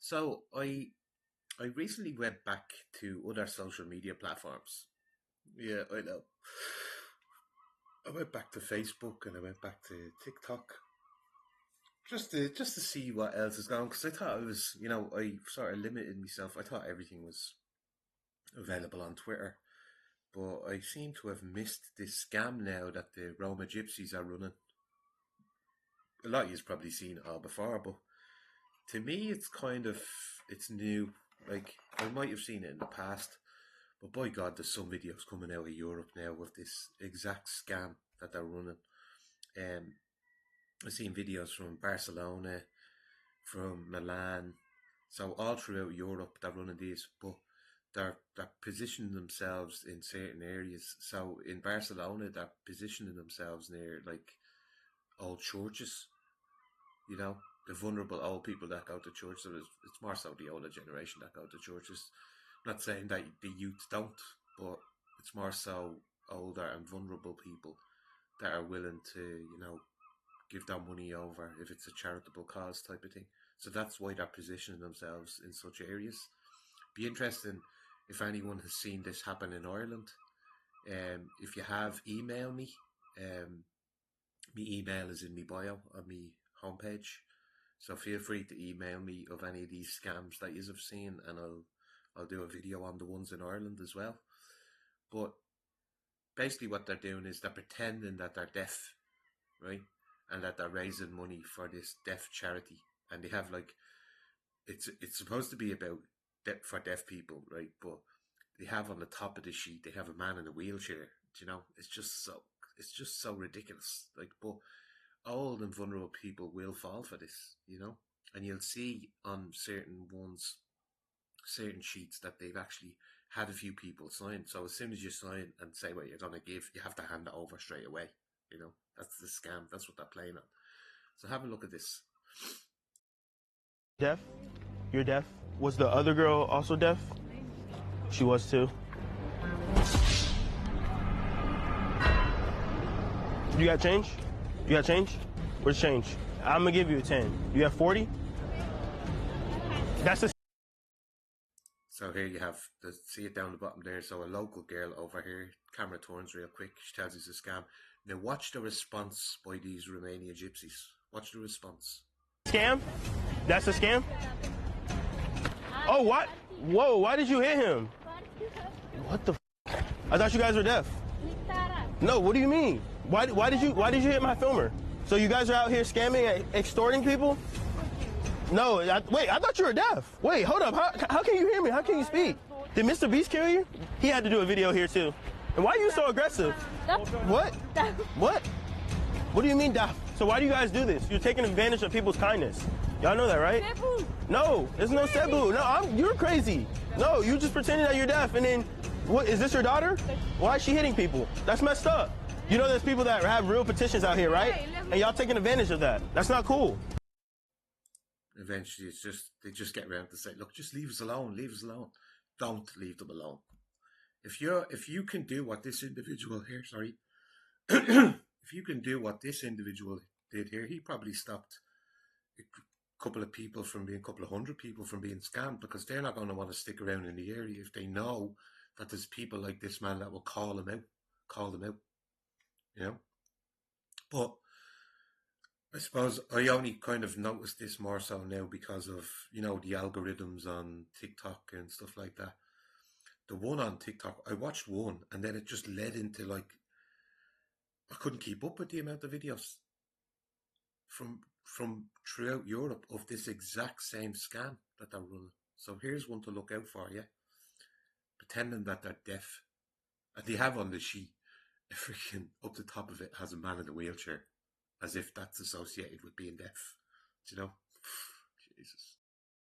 So I recently went back to other social media platforms. Yeah, I know. I went back to Facebook and I went back to TikTok just to see what else is going. Because I thought I sort of limited myself. I thought everything was available on Twitter, but I seem to have missed this scam now that the Roma gypsies are running. A lot of you've probably seen it all before, but to me, it's new. Like I might have seen it in the past, but by God, there's some videos coming out of Europe now with this exact scam that they're running. Um, I've seen videos from Barcelona, from Milan, so all throughout Europe they're running these, but they're positioning themselves in certain areas. So in Barcelona, they're positioning themselves near like old churches, you know, the vulnerable old people that go to church. So it's more so the older generation that go to churches. I'm not saying that the youth don't, but it's more so older and vulnerable people that are willing to, give their money over if it's a charitable cause type of thing. So that's why they're positioning themselves in such areas. Be interesting if anyone has seen this happen in Ireland. If you have, email me. My email is in my bio on my homepage. So feel free to email me of any of these scams that you have seen, and I'll do a video on the ones in Ireland as well. But basically, what they're doing is they're pretending that they're deaf, right, and that they're raising money for this deaf charity, and they have like it's supposed to be about for deaf people, right? But they have on the top of the sheet they have a man in a wheelchair. It's just so ridiculous. Like, but old and vulnerable people will fall for this, and you'll see on certain sheets that they've actually had a few people sign. So as soon as you sign and say what you're gonna give, you have to hand it over straight away. That's the scam. That's what they're playing on. So have a look at this. Deaf? You're deaf? Was the other girl also deaf? She was too. You got change? You got change? Where's change? I'm gonna give you a 10. You have 40? That's the. So here you have see it down the bottom there. So a local girl over here, camera turns real quick. She tells you it's a scam. Now watch the response by these Romania gypsies. Watch the response. Scam? That's a scam? Oh, what? Whoa, why did you hit him? What the f? I thought you guys were deaf. No, what do you mean? Why did you hit my filmer? So you guys are out here scamming and extorting people? No, wait, I thought you were deaf. Wait, hold up. How can you hear me? How can you speak? Did Mr. Beast kill you? He had to do a video here too. And why are you so aggressive? What? What? What do you mean deaf? So why do you guys do this? You're taking advantage of people's kindness. Y'all know that, right? No, there's no Cebu. No, you're crazy. No, you just pretending that you're deaf, and then, what, is this your daughter? Why is she hitting people? That's messed up. You know there's people that have real petitions out here, right? And y'all taking advantage of that. That's not cool. Eventually, they just get around to say, look, just leave us alone, leave us alone. Don't leave them alone. If you can do what this individual here, sorry, if you can do what this individual did here, he probably stopped a couple of hundred people from being scammed, because they're not going to want to stick around in the area if they know that there's people like this man that will call them out, But I suppose I only kind of noticed this more so now because of, the algorithms on TikTok and stuff like that. The one on TikTok, I watched one and then it just led into like, I couldn't keep up with the amount of videos from throughout Europe of this exact same scam that they're running. So here's one to look out for, yeah. Pretending that they're deaf. And they have on the sheet, freaking up the top of it has a man in a wheelchair, as if that's associated with being deaf. Do you know? Jesus.